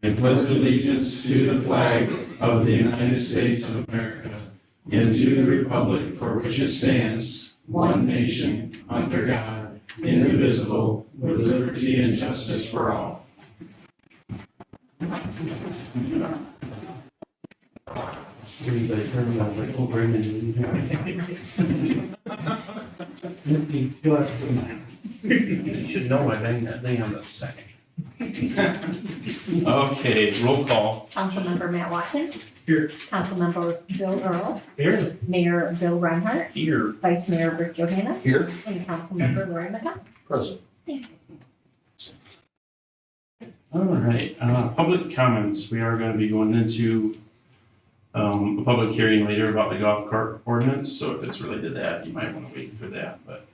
I pledge allegiance to the flag of the United States of America and to the republic for which it stands, one nation, under God, indivisible, with liberty and justice for all. You should know I banged that thing on the second. Okay, roll call. Councilmember Matt Watkins. Here. Councilmember Bill Earl. Here. Mayor Bill Reinhardt. Here. Vice Mayor Rick Johannes. Here. And Councilmember Lori McCown. Present. All right, public comments. We are going to be going into a public hearing later about the golf cart ordinance. So if it's related to that, you might want to wait for that, but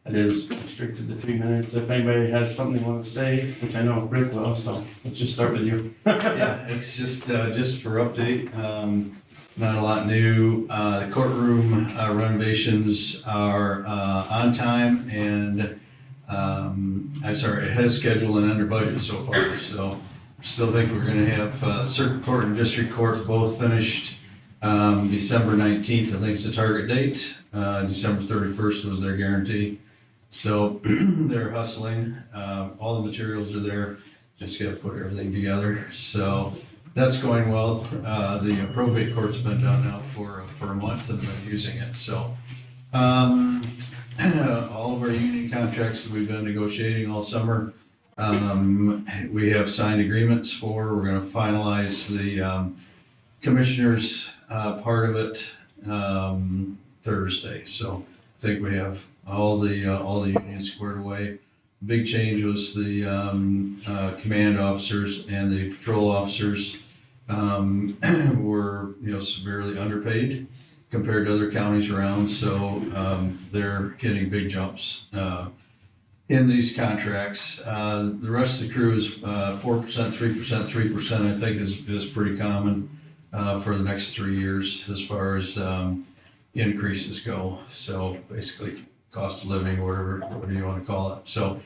it is restricted to 3 minutes. If anybody has something they want to say, which I know Rick will, so let's just start with you. Yeah, it's just for update, not a lot new. The courtroom renovations are on time and, I'm sorry, ahead of schedule and under budget so far. So still think we're gonna have Circuit Court and District Court both finished December 19th, I think it's the target date. December 31st was their guarantee. So they're hustling, all the materials are there, just gotta put everything together. So that's going well. The probate court's been done now for a month and been using it, so. All of our union contracts that we've been negotiating all summer, we have signed agreements for. We're gonna finalize the commissioners' part of it Thursday. So I think we have all the unions squared away. Big change was the command officers and the patrol officers were severely underpaid compared to other counties around. So they're getting big jumps in these contracts. The rest of the crew is 4%, 3%, 3%. I think is pretty common for the next 3 years as far as increases go. So basically cost of living, or whatever you want to call it. So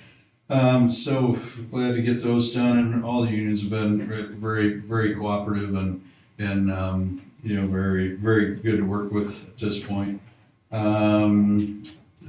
so glad to get those done, and all the unions have been very, very cooperative and very, very good to work with at this point. The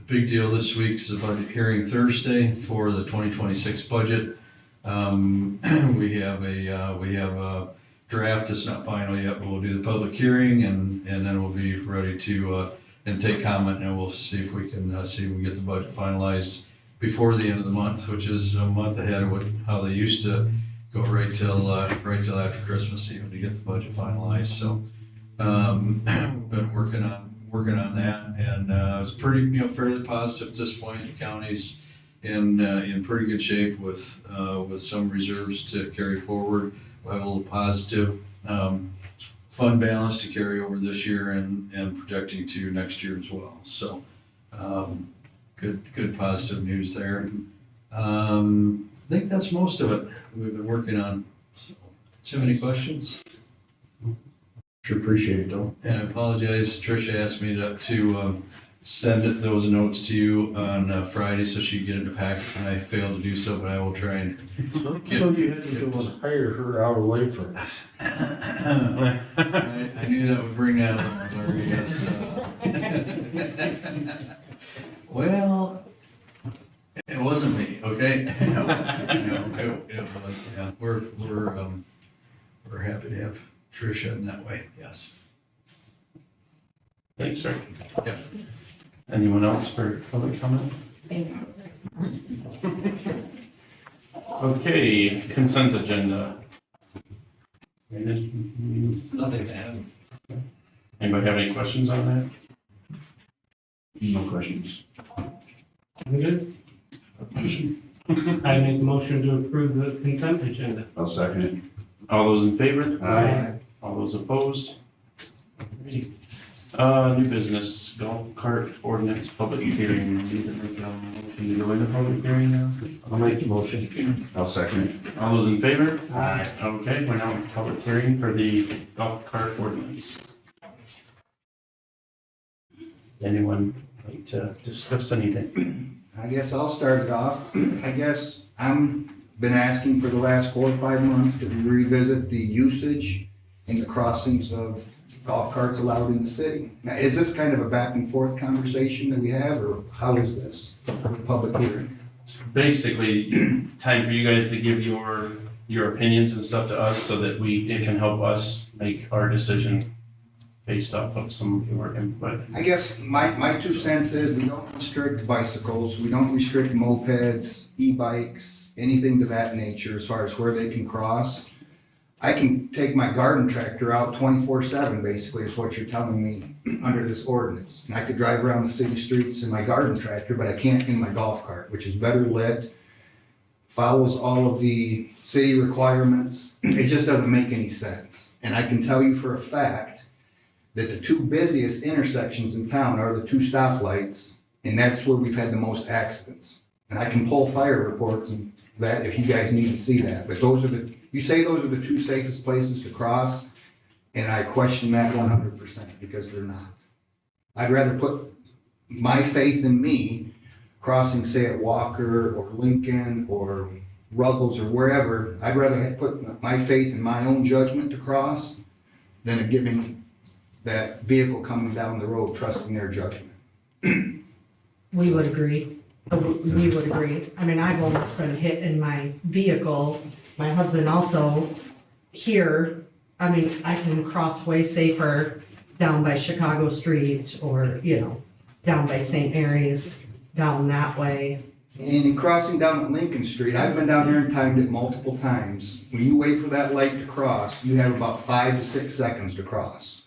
big deal this week is the budget hearing Thursday for the 2026 budget. We have a draft. It's not final yet, but we'll do the public hearing and then we'll be ready to and take comment, and we'll see if we can get the budget finalized before the end of the month, which is a month ahead of how they used to go right till after Christmas even to get the budget finalized. So we've been working on that, and it's pretty fairly positive at this point. The county's in pretty good shape with some reserves to carry forward. We'll have a little positive fund balance to carry over this year and projecting to next year as well. So good positive news there. I think that's most of it we've been working on. So any questions? Sure appreciate it, though. And I apologize, Tricia asked me to send those notes to you on Friday so she could get it in the packet, and I failed to do so, but I will try and So you had to do was hire her out away from us. I knew that would bring that up, Larry, yes. Well, it wasn't me, okay? No, it was, yeah. We're happy to have Tricia in that way, yes. Thanks, sir. Yeah. Anyone else for public comment? Thank you. Okay, consent agenda. Nothing to add. Anybody have any questions on that? No questions. I'm good. I make a motion to approve the consent agenda. I'll second it. All those in favor? Aye. All those opposed? New business, golf cart ordinance, public hearing. Can you go into public hearing now? I'll make the motion. I'll second it. All those in favor? Aye. Okay, we're now in public hearing for the golf cart ordinance. Anyone like to discuss anything? I guess I'll start it off. I guess I'm been asking for the last 4 or 5 months to revisit the usage in the crossings of golf carts allowed in the city. Now, is this kind of a back and forth conversation that we have, or how is this with public hearing? Basically, time for you guys to give your opinions and stuff to us so that it can help us make our decision based off of some of your input. I guess my 2 cents is we don't restrict bicycles, we don't restrict mopeds, e-bikes, anything to that nature as far as where they can cross. I can take my garden tractor out 24/7, basically, is what you're telling me under this ordinance. And I could drive around the city streets in my garden tractor, but I can't in my golf cart, which is better lit, follows all of the city requirements. It just doesn't make any sense. And I can tell you for a fact that the 2 busiest intersections in town are the 2 stoplights, and that's where we've had the most accidents. And I can pull fire reports of that if you guys need to see that. But you say those are the 2 safest places to cross, and I question that 100% because they're not. I'd rather put my faith in me crossing, say, at Walker or Lincoln or Ruggles or wherever. I'd rather put my faith in my own judgment to cross than giving that vehicle coming down the road trusting their judgment. We would agree. We would agree. I mean, I've almost been hit in my vehicle. My husband also here. I mean, I can cross way safer down by Chicago Street or, down by St. Mary's, down that way. And in crossing down at Lincoln Street, I've been down there and timed it multiple times. When you wait for that light to cross, you have about 5 to 6 seconds to cross.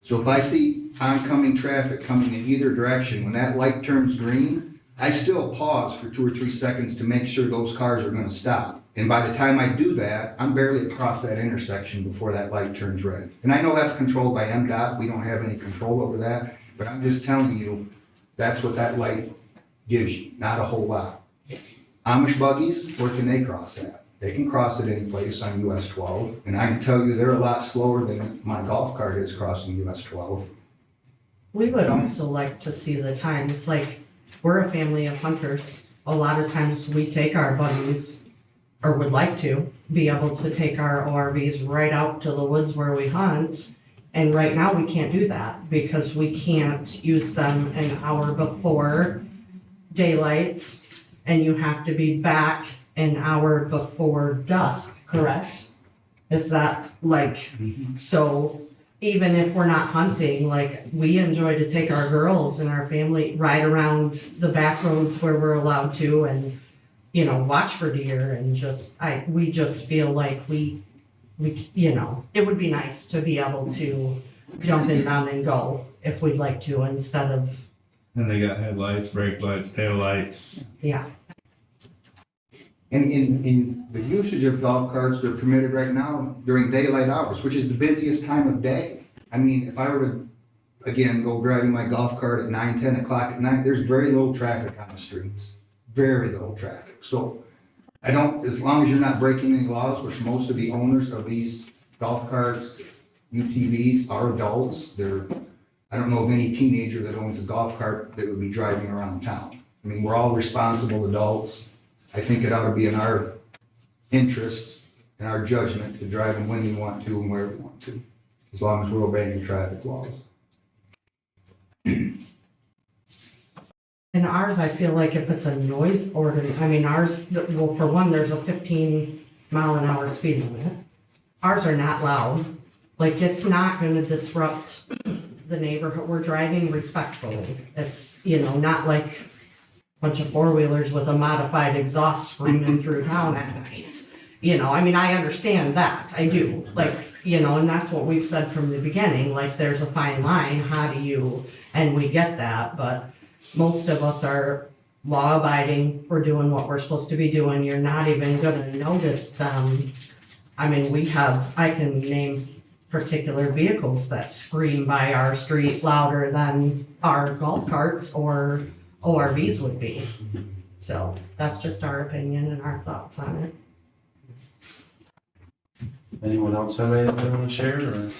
So if I see oncoming traffic coming in either direction, when that light turns green, I still pause for 2 or 3 seconds to make sure those cars are gonna stop. And by the time I do that, I'm barely across that intersection before that light turns red. And I know that's controlled by MDOT, we don't have any control over that, but I'm just telling you, that's what that light gives you, not a whole lot. Amish buggies, where can they cross that? They can cross it any place on US 12, and I can tell you they're a lot slower than my golf cart is crossing US 12. We would also like to see the times, like, we're a family of hunters. A lot of times we take our buddies, or would like to, be able to take our ORVs right out to the woods where we hunt. And right now we can't do that because we can't use them an hour before daylight, and you have to be back an hour before dusk, correct? Is that so even if we're not hunting, we enjoy to take our girls and our family ride around the back roads where we're allowed to and, watch for deer and we just feel like we, it would be nice to be able to jump in them and go if we'd like to instead of, And they got headlights, brake lights, tail lights. yeah. And in the usage of golf carts, they're permitted right now during daylight hours, which is the busiest time of day. I mean, if I were to, again, go driving my golf cart at 9, 10 o'clock at night, there's very little traffic on the streets. Very little traffic. So as long as you're not breaking any laws, which most of the owners of these golf carts, UTVs are adults. I don't know of any teenager that owns a golf cart that would be driving around town. I mean, we're all responsible adults. I think it ought to be in our interest and our judgment to drive them when we want to and where we want to, as long as we're obeying the traffic laws. In ours, I feel like if it's a noise ordinance, ours, well, for one, there's a 15-mile-an-hour speed limit. Ours are not loud. It's not gonna disrupt the neighborhood. We're driving respectfully. It's, not like a bunch of four-wheelers with a modified exhaust screaming through town at night. I understand that. I do. And that's what we've said from the beginning, there's a fine line. And we get that, but most of us are law-abiding. We're doing what we're supposed to be doing. You're not even gonna notice them. I can name particular vehicles that scream by our street louder than our golf carts or ORVs would be. So that's just our opinion and our thoughts on it. Anyone else have anything they want to share, or?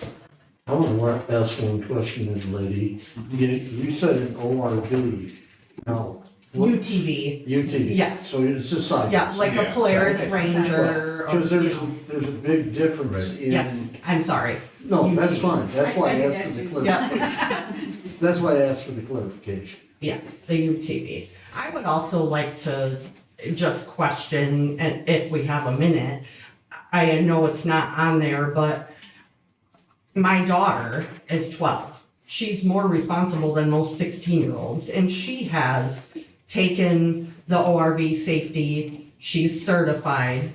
I want to ask one question, lady. You said an ORV. Now, UTV, UTV. Yes. So it's a side. yeah, like a Yeah, Polaris so- Ranger. or, Because you there's, know. there's a big difference in. Yes, I'm sorry. No, that's UTV. fine. That's why I asked for the clarification. Yeah. That's why I asked for the clarification. Yeah, the UTV. I would also like to just question, and if we have a minute, I know it's not on there, but my daughter is 12. She's more responsible than most 16-year-olds, and she has taken the ORV safety. She's certified.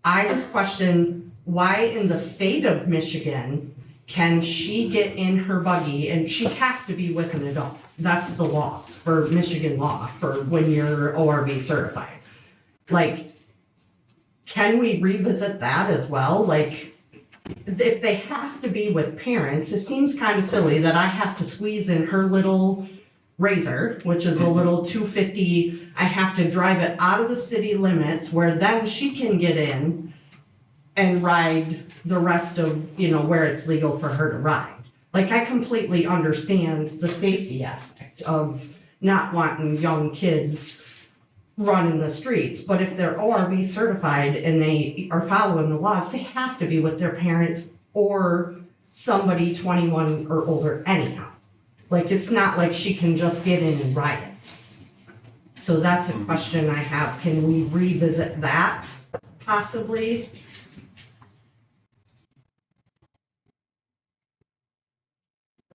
I just question why in the state of Michigan can she get in her buggy, and she has to be with an adult. That's the laws for Michigan law for when you're ORV certified. Like, can we revisit that as well? Like, if they have to be with parents, it seems kind of silly that I have to squeeze in her little Razor, which is a little 250. I have to drive it out of the city limits where then she can get in and ride the rest of, where it's legal for her to ride. Like, I completely understand the safety aspect of not wanting young kids running the streets, but if they're ORV certified and they are following the laws, they have to be with their parents or somebody 21 or older anyhow. Like, it's not like she can just get in and ride it. So that's a question I have. Can we revisit that possibly?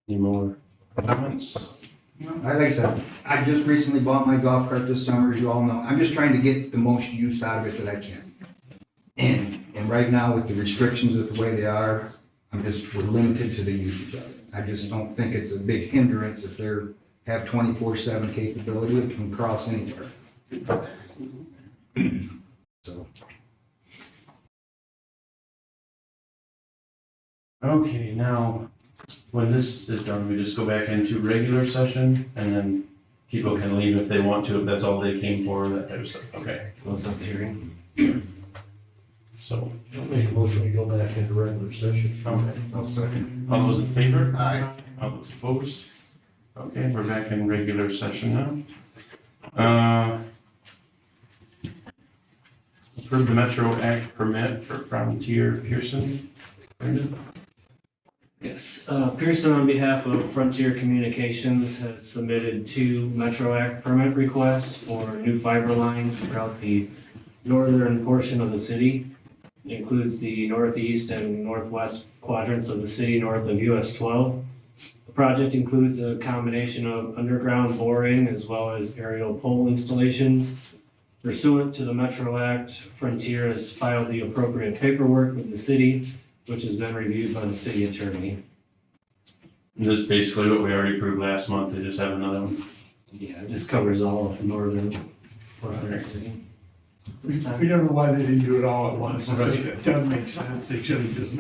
Any more comments? Like I said, I just recently bought my golf cart this summer, as you all know. I'm just trying to get the most use out of it that I can. And right now with the restrictions of the way they are, we're limited to the usage of it. I just don't think it's a big hindrance if they're, have 24/7 capability, it can cross anywhere. So, Okay, now, when this is done, we just go back into regular session and then people can leave if they want to, if that's all they came for, that type of stuff. Okay, Close up the hearing. so, I'll make a motion to go back into regular session. okay. I'll second. All those in favor? Aye. All those opposed? Okay, we're back in regular session now. Approve the Metro Act permit for Frontier Pearson. Brendan? Yes, Pearson, on behalf of Frontier Communications, has submitted 2 Metro Act permit requests for new fiber lines throughout the northern portion of the city. It includes the northeast and northwest quadrants of the city north of US 12. The project includes a combination of underground boring as well as aerial pole installations. Pursuant to the Metro Act, Frontier has filed the appropriate paperwork with the city, which has been reviewed by the city attorney. And this is basically what we already approved last month, they just have another one. Yeah, it just covers all of northern portion of the city. We don't know why they didn't do it all at once, but it doesn't make sense, they should have just.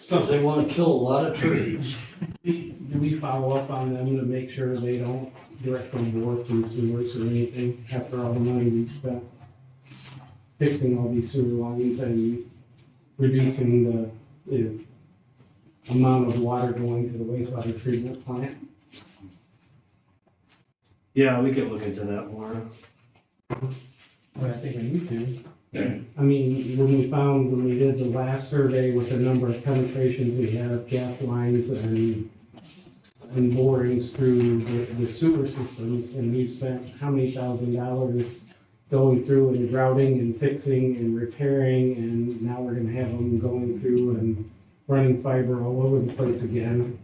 Because they want to kill a lot of trees. Do we follow up on them to make sure they don't direct them bore through sewers or anything after all the money we've spent fixing all these sewer lines and reducing the amount of water going to the wastewater treatment plant? Yeah, we could look into that more. But I think we need to. Yeah. I mean, when we did the last survey with the number of penetrations we have, gas lines and borings through the sewer systems, and we've spent how many $1,000s going through and grouting and fixing and repairing, and now we're gonna have them going through and running fiber all over the place again.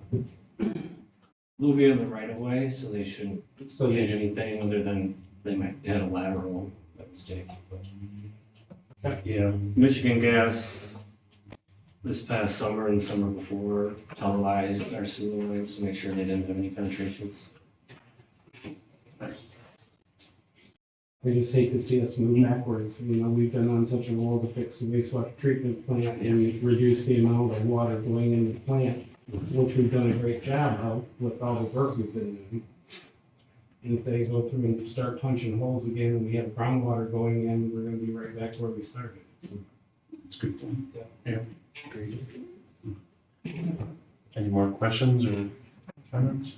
They'll be in the right of way, so they shouldn't hit anything other than they might hit a lateral mistake. Yeah, Michigan Gas this past summer and summer before televised our sewer lines to make sure they didn't have any penetrations. I just hate to see us move backwards. We've been on such a roll to fix the wastewater treatment plant and reduce the amount of water going into the plant, which we've done a great job of with all the work we've been doing. And if they go through and start punching holes again and we have groundwater going in, we're gonna be right back where we started. It's a good point. Yeah. Any more questions or comments?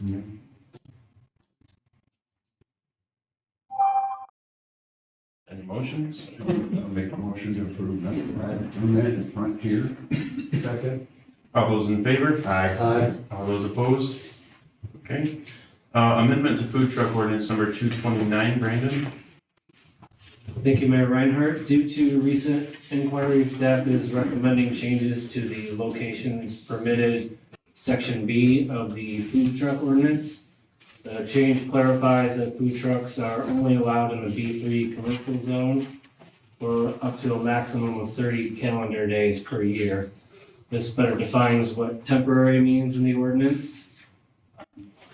motions? I'll make a motion to approve that permit in front here. Second. All those in favor? Aye. All those opposed? Okay. Amendment to food truck ordinance number 229, Brandon? Thank you, Mayor Reinhardt. Due to recent inquiries, staff is recommending changes to the locations permitted, section B of the food truck ordinance. The change clarifies that food trucks are only allowed in the B3 commercial zone for up to a maximum of 30 calendar days per year. This better defines what temporary means in the ordinance.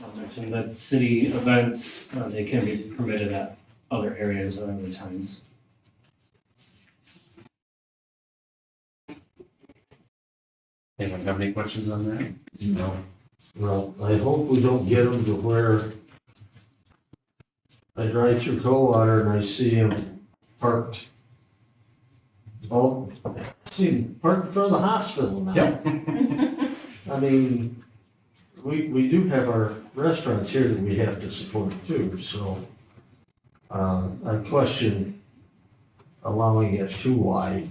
I'll mention that city events, they can be permitted at other areas at other times. Anyone have any questions on that? No. Well, I hope we don't get them to where I drive through Coldwater and I see them parked. Oh, I see them parked in front of the hospital now. Yep. I mean, we do have our restaurants here that we have to support too, so I question allowing it too wide.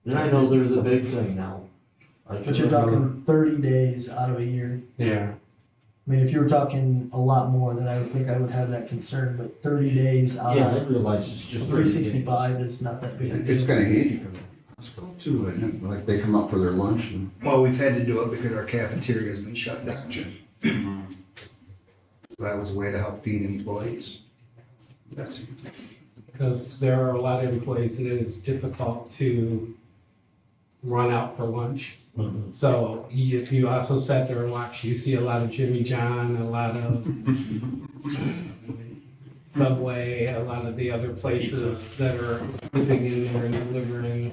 And I know there's a big thing now. But you're talking 30 days out of a year. Yeah. I mean, if you were talking a lot more, then I would think I would have that concern, but 30 days out Yeah, I of realize it's just 30 days. 365 is not that big a It's deal. kinda handy for the hospital too, isn't it? Like they come up for their lunch and. Well, we've had to do it because our cafeteria's been shut down. That was a way to help feed employees. That's. Because there are a lot of employees that it's difficult to run out for lunch. Mhm. So if you also sat there and watch, you see a lot of Jimmy John, a lot of Subway, a lot of the other places that are slipping in there and delivering.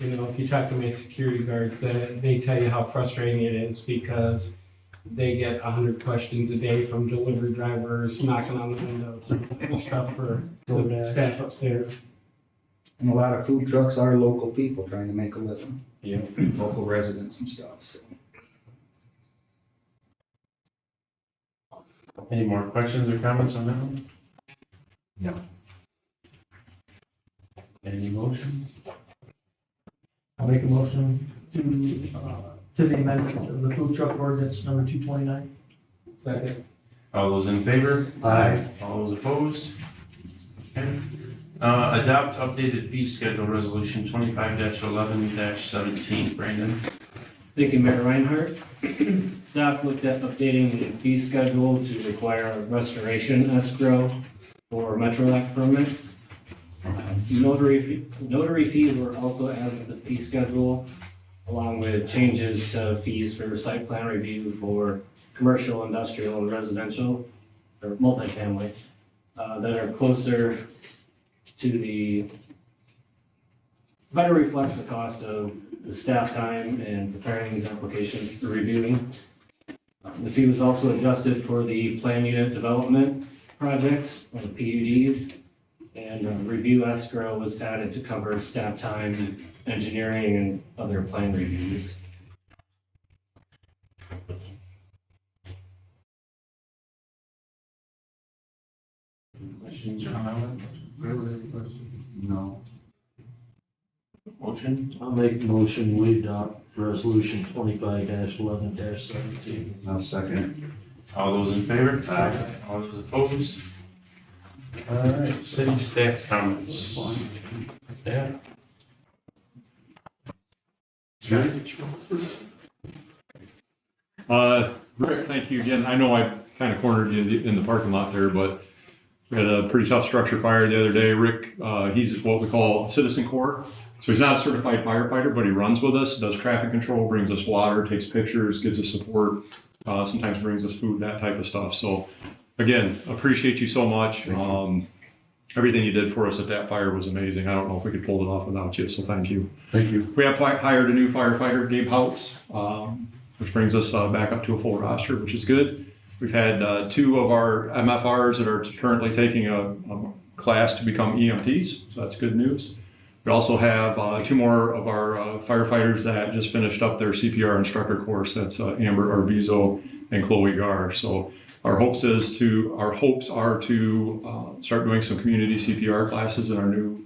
You know, if you talk to my security guards, they tell you how frustrating it is because they get 100 questions a day from delivery drivers knocking on the windows and stuff for the DoorDash. staff upstairs. And a lot of food trucks are local people trying to make a living, Yeah. local residents and stuff, so. Any more questions or comments on that one? No. Any motion? I'll make a motion to the amendment of the food truck ordinance number 229. Second. All those in favor? Aye. All those opposed? Okay. Adopt updated fee schedule resolution 25-11-17, Brandon. Thank you, Mayor Reinhardt. Staff looked at updating the fee schedule to require a restoration escrow for Metrolec permits. Notary fees were also added to the fee schedule, along with changes to fees for site plan review for commercial, industrial, and residential, or multifamily, that are closer to better reflects the cost of the staff time in preparing these applications for reviewing. The fee was also adjusted for the plan unit development projects, or the PUDs, and review escrow was added to cover staff time, engineering, and other plan reviews. Questions or comments? No. Motion? I'll make a motion, we adopt resolution 25-11-17. I'll second All those in favor? Aye. All those opposed? All right, city staff comments. Yeah. Rick, thank you again. I know I kind of cornered you in the parking lot there, but we had a pretty tough structure fire the other day. Rick, he's what we call citizen corps. So he's not a certified firefighter, but he runs with us, does traffic control, brings us water, takes pictures, gives us support, sometimes brings us food, that type of stuff. So again, appreciate you so much. Everything you did for us at that fire was amazing. I don't know if we could pull it off without you, so thank you. Thank you. We have hired a new firefighter, Gabe Houts, which brings us back up to a full roster, which is good. We've had 2 of our MFRs that are currently taking a class to become EMTs, so that's good news. We also have 2 more of our firefighters that just finished up their CPR instructor course. That's Amber Arvizo and Chloe Gar. So our hopes are to start doing some community CPR classes in our new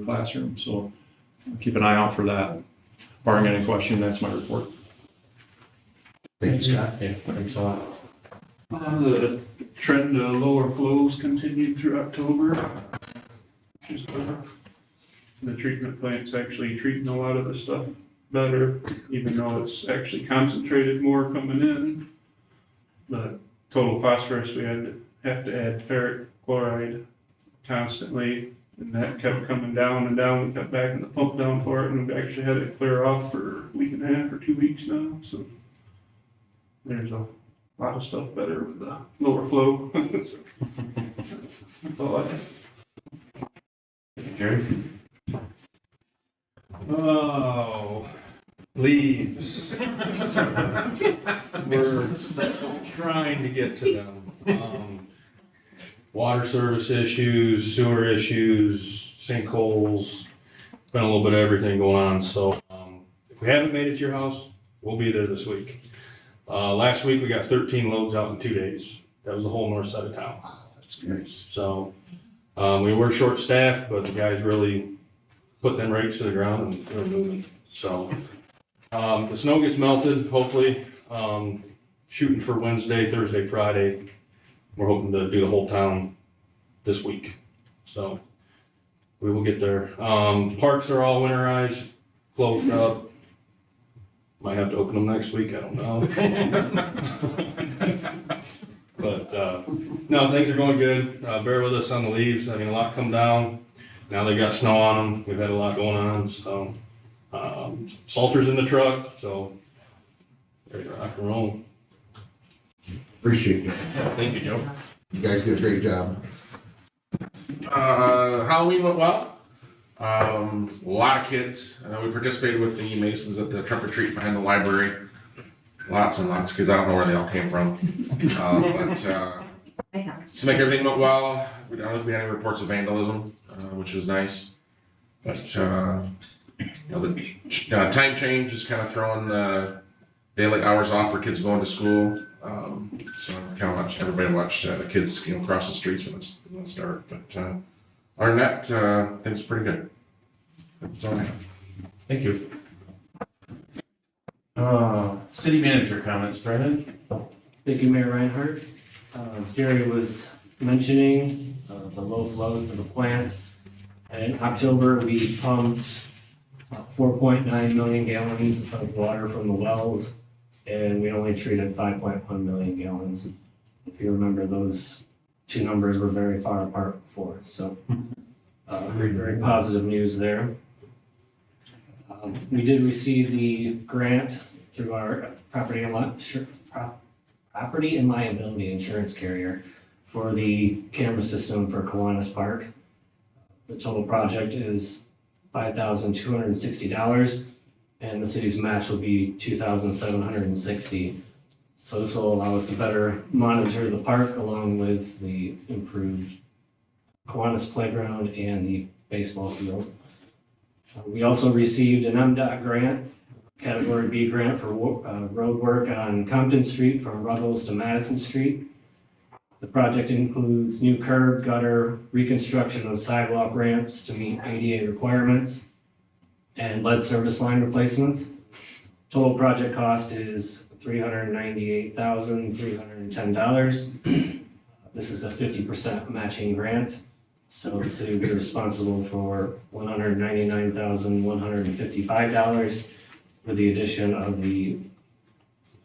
classroom. So keep an eye out for that. Barring any question, that's my report. Thank you, Scott. Yeah, thanks a lot. The trend of lower flows continued through October. Which is good. The treatment plant's actually treating a lot of the stuff better, even though it's actually concentrated more coming in. But total phosphorus, we have to add ferric chloride constantly, and that kept coming down and down. We got back in the pump down for it, and we've actually had it clear off for a week and a half or 2 weeks now. So there's a lot of stuff better with the lower flow. That's all I have. Jerry? Oh, leaves. We're trying to get to them. Water service issues, sewer issues, sinkholes, been a little bit of everything going on. So if we haven't made it to your house, we'll be there this week. Last week we got 13 loads out in 2 days. That was the whole north side of town. That's nice. So we were short staffed, but the guys really put them rakes to the ground and they're moving. So the snow gets melted, hopefully. Shooting for Wednesday, Thursday, Friday. We're hoping to do the whole town this week. So we will get there. Parks are all winterized, closed up. Might have to open them next week, I don't know. But no, things are going good. Bear with us on the leaves. I mean, a lot come down. Now they've got snow on them. We've had a lot going on. So Salter's in the truck. So ready to rock and roll. Appreciate it. Thank you, Joe. You guys did a great job. Halloween went well. A lot of kids. We participated with the Masons at the trunk or treat behind the library. Lots and lots of kids. I don't know where they all came from. But to make everything look well, I don't think we had any reports of vandalism, which was nice. But the time change is kind of throwing the daylight hours off for kids going to school. So everybody watched the kids cross the streets when it's dark. But other than that, things are pretty good. That's all I have. Thank you. City manager comments, Brennan? Thank you, Mayor Reinhardt. As Jerry was mentioning, the low flows to the plant. In October, we pumped 4.9 million gallons of water from the wells, and we only treated 5.1 million gallons. If you remember, those two numbers were very far apart before, so very positive news there. We did receive the grant through our property and liability insurance carrier for the camera system for Kiwanis Park. The total project is $5,260, and the city's match will be $2,760. So this will allow us to better monitor the park along with the improved Kiwanis playground and the baseball field. We also received an MDOT grant, Category B grant for road work on Compton Street from Ruggles to Madison Street. The project includes new curb, gutter, reconstruction of sidewalk ramps to meet ADA requirements, and lead service line replacements. Total project cost is $398,310. This is a 50% matching grant, so the city will be responsible for $199,155 with the addition of the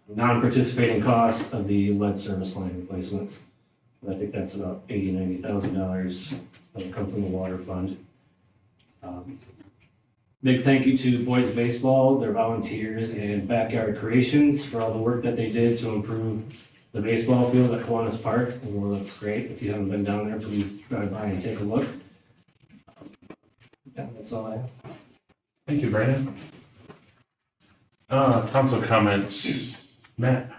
non-participating costs of the lead service line replacements. I think that's about $90,000 that will come from the water fund. Big thank you to Boys Baseball, their volunteers, and Backyard Creations for all the work that they did to improve the baseball field at Kiwanis Park. It looks great. If you haven't been down there, please drive by and take a look. Yeah, that's all I have. Thank you, Brandon. Council comments. Matt?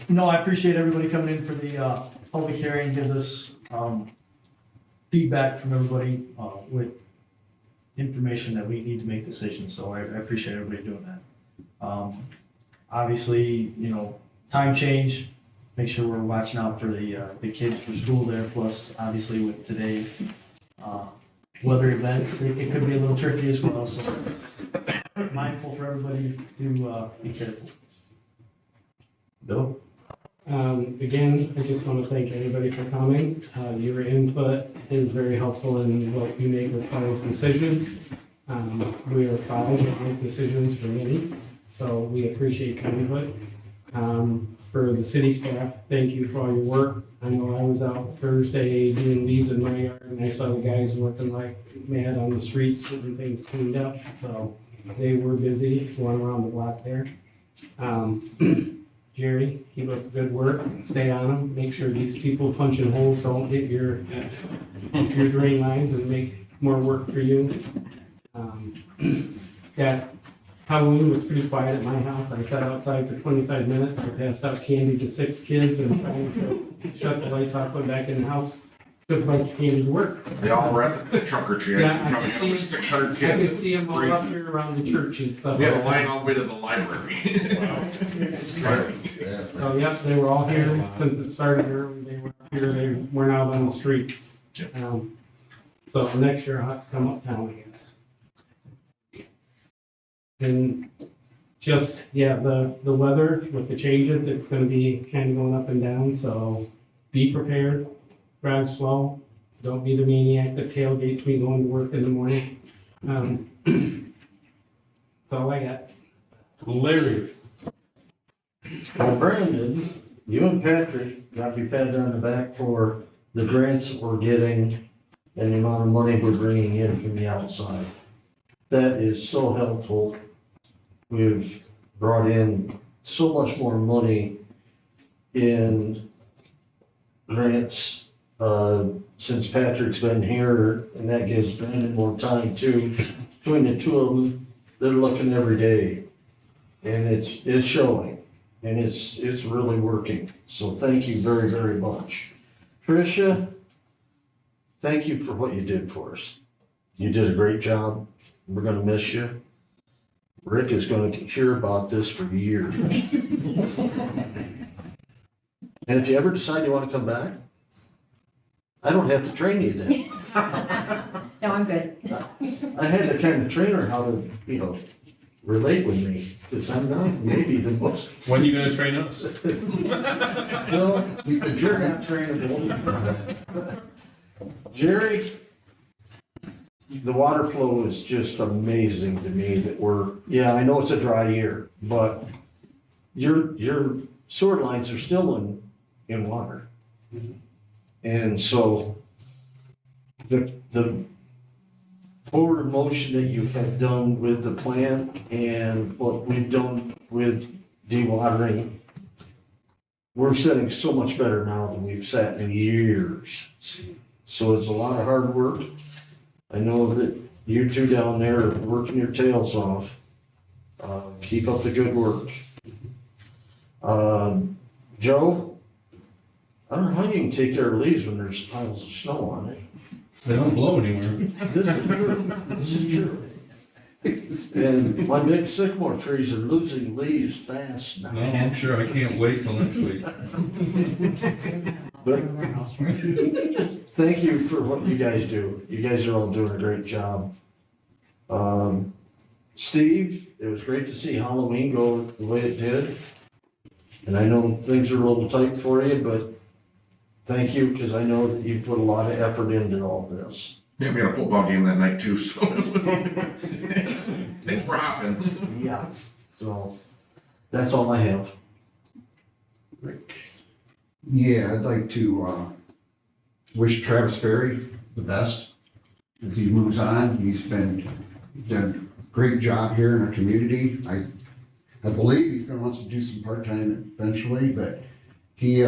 No, I appreciate everybody coming in for the public hearing, gives us feedback from everybody with information that we need to make decisions, so I appreciate everybody doing that. Obviously, time change, make sure we're watching out for the kids for school there, plus obviously with today's, weather events, it could be a little tricky as well, so mindful for everybody to, be careful. Bill? Again, I just want to thank everybody for coming. Your input is very helpful in what you make as far as decisions. We are five that make decisions for many, so we appreciate your input. For the city staff, thank you for all your work. I know I was out Thursday doing leaves in my yard, and I saw the guys working like mad on the streets, getting things cleaned up, so they were busy going around the block there. Jerry, keep up the good work, stay on them, make sure these people punching holes don't hit your drain lines and make more work for you. Yeah, Halloween was pretty quiet at my house. I sat outside for 25 minutes, I passed out candy to 6 kids and trying to shut the lights off, went back in the house, took a bunch of candy to work. They all were at the trunk or treat. Yeah, I Probably could see- over 600 I kids. could see them all up here around the church and stuff. We had a line all the way to the library. It's crazy. So yes, they were all here since it started early. They were up here, they weren't out on the streets. So next year I'll have to come uptown, I guess. And just, yeah, the weather with the changes, it's gonna be kind of going up and down, so be prepared, drive slow. Don't be the maniac that tailgates me going to work in the morning. That's all I got. Larry? Well, Brandon, you and Patrick got to be patted on the back for the grants that we're getting and the amount of money we're bringing in from the outside. That is so helpful. We've brought in so much more money in grants, since Patrick's been here, and that gives Brandon more time too. Between the two of them, they're looking every day, and it's showing, and it's really working. So thank you very, very much. Tricia, thank you for what you did for us. You did a great job. We're gonna miss you. Rick is gonna hear about this for years. And if you ever decide you wanna come back, I don't have to train you then. No, I'm good. I had to kind of train her how to, relate with me, because I'm not maybe the most. When are you gonna train us? No, you're not trainable. Jerry, the water flow is just amazing to me that I know it's a dry year, but your sewer lines are still in water. And so the forward motion that you have done with the plant and what we've done with dewatering, we're sitting so much better now than we've sat in years. So it's a lot of hard work. I know that you two down there are working your tails off. Keep up the good work. Joe, I don't know how you can take care of leaves when there's piles of snow on it. They don't blow anywhere. This is true. This is true. And my big sycamore trees are losing leaves fast now. No, I'm sure. I can't wait till next week. But thank you for what you guys do. You guys are all doing a great job. Steve, it was great to see Halloween go the way it did. And I know things are a little tight for you, but thank you, because I know that you put a lot of effort into all this. Yeah, we had a football game that night too, so it was, things were hopping. Yeah, so that's all I have. Rick. Yeah, I'd like to wish Travis Ferry the best as he moves on. He's done a great job here in our community. I believe he's gonna want to do some part-time eventually, but he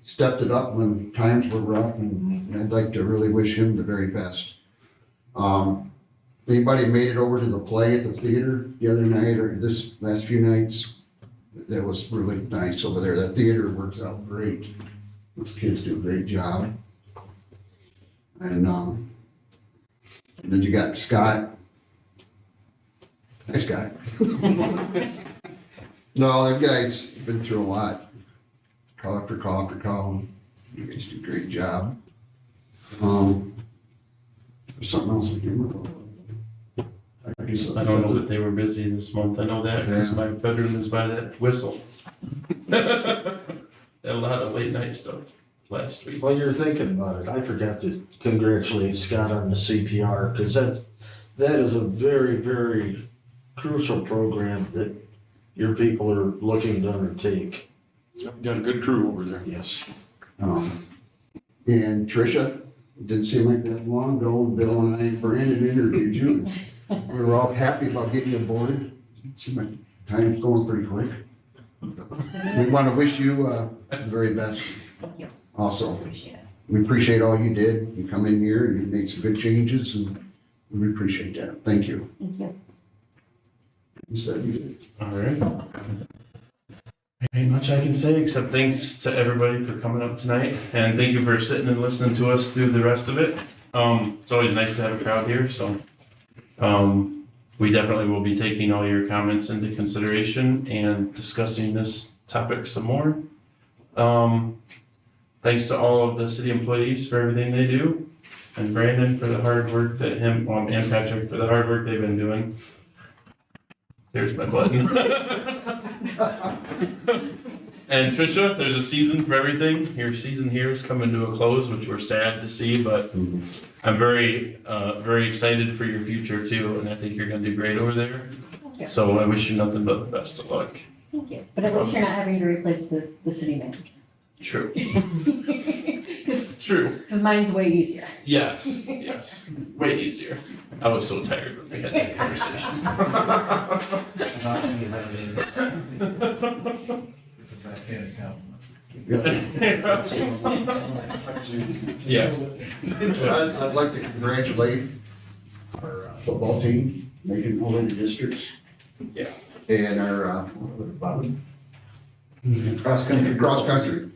stepped it up when times were rough, and I'd like to really wish him the very best. Anybody made it over to the play at the theater the other night or this last few nights? That was really nice over there. That theater works out great. Those kids do a great job. And then you got Scott. Hi, Scott. No, that guy's You've been through a lot. Call after call after call. You guys do a great job. There's something else I can remember. I don't know that they were busy this month. I know that because my bedroom is by that whistle. Had a lot of late night stuff last week. While you're thinking about it, I forgot to congratulate Scott on the CPR, because that is a very, very crucial program that your people are looking to undertake. Got a good crew over there. Yes. And Tricia, it didn't seem like that long ago, Bill and I and Brandon interviewed you. We were all happy about getting you aboard. It seemed like time's going pretty quick. We want to wish you the very best. Thank you. Also, Appreciate it. we appreciate all you did. You come in here and you made some good changes, and we appreciate that. Thank you. Thank you. You said you. All right. Ain't much I can say except thanks to everybody for coming up tonight, and thank you for sitting and listening to us through the rest of it. It's always nice to have a crowd here, so we definitely will be taking all your comments into consideration and discussing this topic some more. Thanks to all of the city employees for everything they do, and Brandon for the hard work that and Patrick for the hard work they've been doing. There's my button. And Tricia, there's a season for everything. Your season here is coming to a close, which we're sad to see, but I'm very, very excited for your future too, and I think you're gonna do great over there. Thank you. So I wish you nothing but the best of luck. Thank you. But at least you're not having to replace the city manager. True. Because True. mine's way easier. Yes, yes. Way easier. I was so tired when we had that conversation. Yeah. I'd like to congratulate our football team, making all the districts. Yeah. And our, cross country.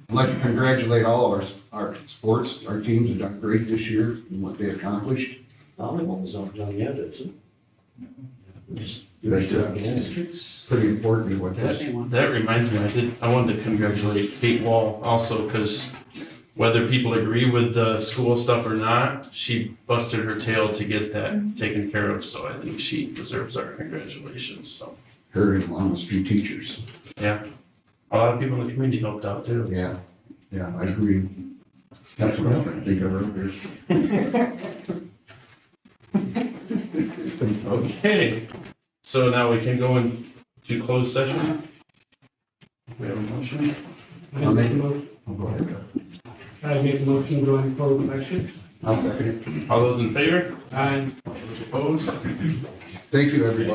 I'd like to congratulate all of our sports, our teams have done great this year in what they accomplished. Volleyball's not done yet, is it? But, pretty important what that's. That reminds me, I wanted to congratulate Kate Wall also, because whether people agree with the school stuff or not, she busted her tail to get that taken care of, so I think she deserves our congratulations, so. Her and almost a few teachers. Yeah, a lot of people in the community helped out too. Yeah, I agree. That's what I was trying to think of earlier. Okay, so now we can go into closed session. We have a motion. I'll make a motion. I'll go ahead. I make a motion to go into closed session. I'll second it. All those in favor? Aye. All those opposed? Thank you, everybody.